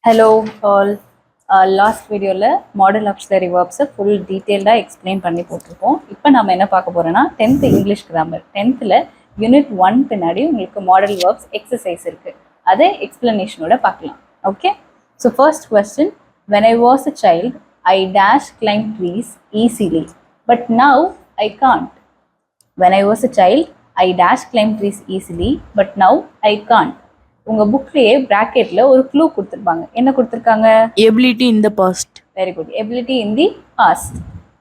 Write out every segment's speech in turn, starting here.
Hello all. Last வீடியோவில் model auxiliary வேர்ப்ஸை full டீட்டெயில்டாக explain பண்ணி போட்டிருக்கோம். இப்போ நம்ம என்ன பார்க்க போகிறோன்னா 10th English grammar 10th unit 1 பின்னாடி உங்களுக்கு மாடல் வேர்ப்ஸ் எக்ஸசைஸ் இருக்குது. அதை எக்ஸ்பிளனேஷனோட பார்க்கலாம். Okay, so first question, when I was a child I dash climb trees easily but now I can't. When I was a child I dash climb trees easily but now I can't. உங்க புக்லயே பிராக்கெட்ல ஒரு clue கொடுத்துருப்பாங்க. என்ன கொடுத்துருக்காங்க? Ability in the past. Very good, ability in the past.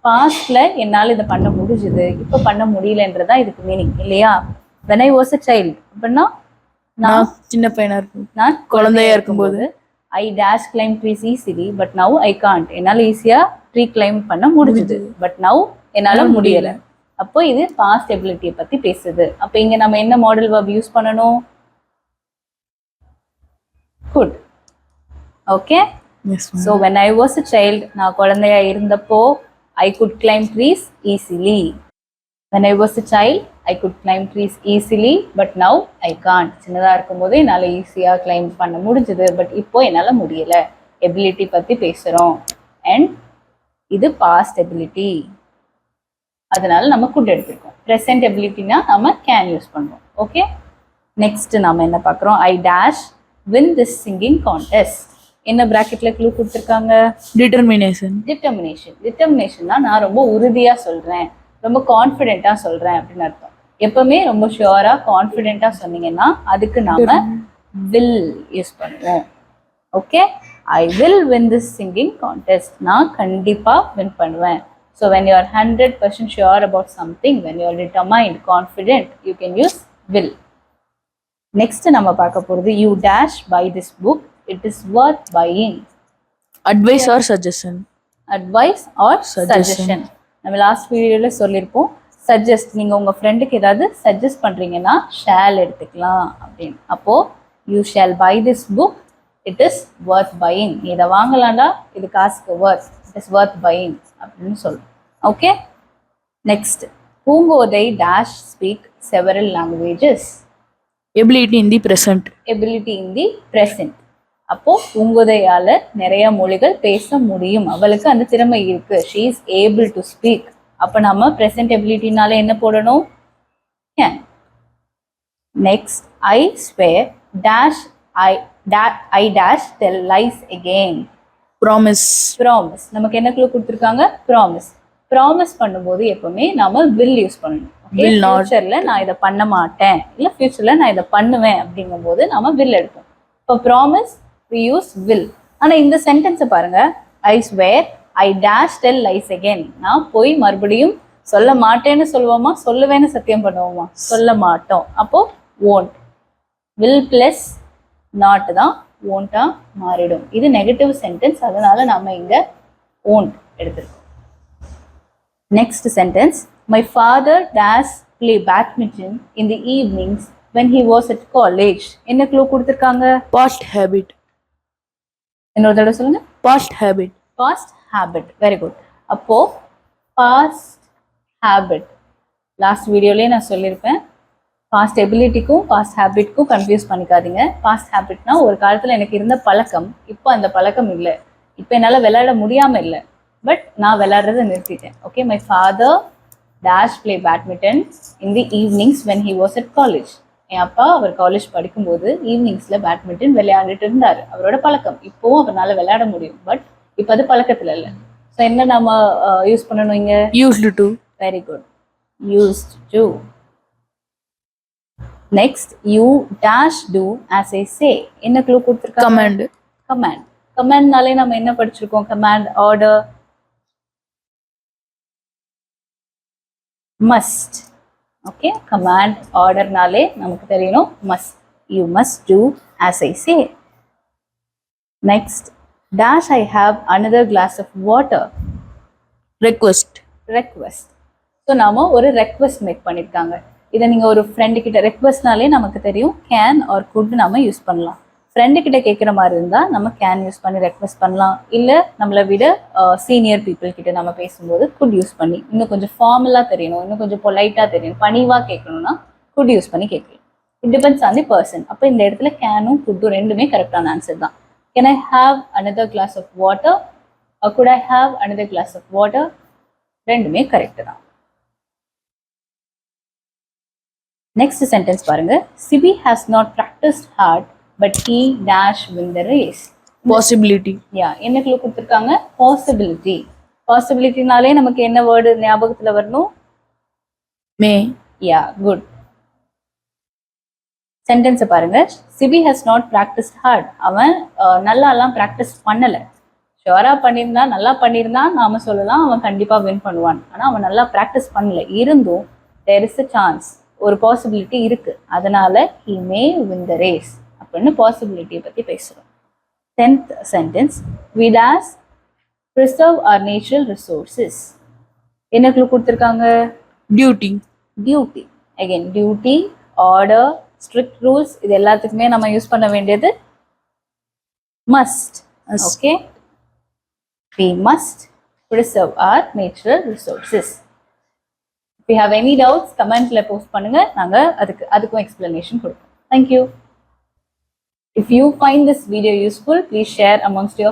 பாஸ்ட்ல என்னால் இதை பண்ண முடிஞ்சுது, இப்போ பண்ண முடியலன்றதா இதுக்கு மீனிங் இல்லையா? when I was a child அப்படின்னா நான் சின்ன பையனா இருக்கும், நான் குழந்தையா இருக்கும்போது I dash claim trees easily but now I can't. என்னால் ஈஸியா ட்ரீ கிளைம் பண்ண முடிஞ்சுது, பட் நவ் என்னால் முடியல. அப்போ இது பாஸ்ட் எபிலிட்டியை பத்தி பேசுது. அப்போ இங்க நம்ம என்ன மாடல் வெர்ப் யூஸ் பண்ணணும்? Good. Okay. Yes, ma'am. So when I was a child, நான் குழந்தையா இருந்தப்போ I could climb trees easily. When I was a child, I could climb trees easily, but now I can't. சின்னதா இருக்கும்போது என்னால் ஈஸியா claim பண்ண முடிஞ்சது, பட் இப்போ என்னால் முடியல. எபிலிட்டி பத்தி பேசுறோம். அண்ட் இது பாஸ்ட் எபிலிட்டி, அதனால நம்ம could எடுத்திருக்கோம். ப்ரெசென்ட் எபிலிட்டினா நம்ம கேன் யூஸ் பண்ணுவோம். ஓகே, நெக்ஸ்ட் நம்ம என்ன பார்க்குறோம்? I dash win this singing contest. என்ன பிராக்கெட்ல க்ளூ கொடுத்துருக்காங்க? டிட்டர்மினேஷன். டிட்டர்மினேஷன்னா நான் ரொம்ப உறுதியா சொல்றேன், ரொம்ப கான்ஃபிடென்ட்டா சொல்றேன் அப்படின்னு அர்த்தம். எப்பவுமே ரொம்ப ஷுவரா கான்ஃபிடென்ட்டா சொன்னீங்கன்னா அதுக்கு நாம will யூஸ் பண்ணுவோம். Okay, I will win this singing contest. நான் கண்டிப்பா வின் பண்ணுவேன். So when you are 100% sure about something, when you are determined, confident, you can use will. Next நம்ம பார்க்க போகிறது, you dash buy this book, it is worth buying. Advice or suggestion. Advice or suggestion. நம்ம last வீடியோவில் சொல்லியிருப்போம், suggest. நீங்கள் உங்கள் ஃப்ரெண்டுக்கு ஏதாவது சஜஸ்ட் பண்ணுறீங்கன்னா ஷேல் எடுத்துக்கலாம் அப்படின்னு. அப்போது you shall buy this book, it is worth buying. நீ இதை வாங்கலாம்டா, இது காசுக்கு worth, it is worth buying அப்படின்னு சொல்லுவோம். Okay, next, Poongothai dash speak several languages. Ability in the present. Ability in the present. அப்போ பூங்கோதையால நிறைய மொழிகள் பேச முடியும், அவளுக்கு அந்த திறமை இருக்கு. She is able to speak. அப்போ நம்ம ப்ரெசன்ட் எபிலிட்டினால என்ன போடணும்? Can. Next, I swear dash I dash tell lies again. Promise. Promise. நமக்கு என்ன க்ளூ கொடுத்துருக்காங்க? ப்ராமிஸ். ப்ராமிஸ் பண்ணும்போது எப்பவுமே நாம வில் யூஸ் பண்ணணும். ஃபியூச்சர்ல நான் இதை பண்ண மாட்டேன், இல்லை ஃபியூச்சர்ல நான் இதை பண்ணுவேன் அப்படிங்கும்போது நாம வில் எடுப்போம். இப்போ ப்ராமிஸ் வி யூஸ் வில். ஆனால் இந்த சென்டென்ஸை பாருங்க, I swear I dash tell lies again. நான் போய் மறுபடியும் சொல்ல மாட்டேன்னு சொல்லுவோமா, சொல்லுவேன்னு சத்தியம் பண்ணுவோமா? சொல்ல மாட்டோம். அப்போ won't. வில் பிளஸ் நாட் தான் won't-ஆ மாறிடும். இது நெகட்டிவ் சென்டென்ஸ், அதனால நாம இங்க won't எடுத்திருக்கோம். Next sentence, my father dash play badminton in the evenings when he was at college. என்ன க்ளூ கொடுத்துருக்காங்க? Past habit. இன்னொரு தடவை சொல்லுங்க. Past habit. Past habit. Very good. அப்போ பாஸ்ட் ஹேபிட் லாஸ்ட் வீடியோலேயே நான் சொல்லியிருப்பேன். பாஸ்ட் எபிலிட்டிக்கும் பாஸ்ட் ஹேபிட்க்கும் கன்ஃபியூஸ் பண்ணிக்காதீங்க. பாஸ்ட் ஹேபிட்னா ஒரு காலத்தில் எனக்கு இருந்த பழக்கம், இப்போ அந்த பழக்கம் இல்லை, இப்போ என்னால் விளையாட முடியாமல் இல்லை, பட் நான் விளையாடுறதை நிறுத்திட்டேன். Okay, my father dash play badminton in the evenings when he was at college. என் அப்பா அவர் காலேஜ் படிக்கும்போது ஈவினிங்ஸில் பேட்மிண்டன் விளையாண்டுட்டு இருந்தார். அவரோட பழக்கம். இப்போவும் அவரால் விளையாட முடியும், பட் இப்போ அது பழக்கத்தில் இல்லை. ஸோ என்ன நம்ம யூஸ் பண்ணணும் இங்கே? Used to. Very good, used to. Next, you dash do as I say. என்ன க்ளூ கொடுத்துருக்காங்க? கமாண்ட். கமாண்ட். கமாண்ட்னாலே நம்ம என்ன படிச்சிருக்கோம்? Command, order, must. Okay, command ஆர்டர்னாலே நமக்கு தெரியணும் must. You must do as I say. Next, dash I have another glass of water. Request. Request. So நாம ஒரு ரெக்வெஸ்ட் மேக் பண்ணியிருக்காங்க. இதை நீங்கள் ஒரு ஃப்ரெண்டு கிட்ட ரெக்வெஸ்ட்னாலே நமக்கு தெரியும் கேன் ஆர் குட் நம்ம யூஸ் பண்ணலாம். ஃப்ரெண்டு கிட்ட கேட்குற மாதிரி இருந்தால் நம்ம கேன் யூஸ் பண்ணி ரெக்வெஸ்ட் பண்ணலாம். இல்லை நம்மளை விட சீனியர் பீப்புள் கிட்ட நம்ம பேசும்போது குட் யூஸ் பண்ணி, இன்னும் கொஞ்சம் ஃபார்மலாக தெரியணும், இன்னும் கொஞ்சம் பொலைட்டாக தெரியணும், பணிவாக கேட்கணும்னா குட் யூஸ் பண்ணி கேட்கலாம். It depends on the person. அப்போ இந்த இடத்துல கேனும் குட்டும் ரெண்டுமே கரெக்டான ஆன்சர் தான். Can I have another glass of water? Or could I have another glass of water? ரெண்டுமே கரெக்ட் தான். நெக்ஸ்ட் சென்டென்ஸ் பாருங்க. Sibi has not practiced hard but he dash win the race. Possibility. யா, என்ன க்ளூ கொடுத்துருக்காங்க? Possibility. பாசிபிலிட்டினாலே நமக்கு என்ன word ஞாபகத்துல வரணும்? May. Yeah, good. சென்டென்ஸை பாருங்க. Sibi has not practiced hard. அவன் நல்லாலாம் ப்ராக்டிஸ் பண்ணலை. ஷுவராக பண்ணியிருந்தா, நல்லா பண்ணியிருந்தான் நாம சொல்லலாம் அவன் கண்டிப்பாக வின் பண்ணுவான். ஆனால் அவன் நல்லா ப்ராக்டிஸ் பண்ணல. இருந்தும் தேர் இஸ் அ சான்ஸ், ஒரு பாசிபிலிட்டி இருக்கு. அதனால he may win the race அப்படின்னு பாசிபிலிட்டியை பற்றி பேசுகிறோம். 10th sentence. We dash preserve our natural resources. என்ன க்ளூ கொடுத்துருக்காங்க? Duty. Duty. Again duty, order, strict rules, இது எல்லாத்துக்குமே நம்ம யூஸ் பண்ண வேண்டியது must. Okay, we must preserve our natural resources. If you have any doubts, comment-ல post பண்ணுங்க. நாங்க அதுக்கும் explanation கொடுப்போம். Thank you. If you find this video useful, please share amongst your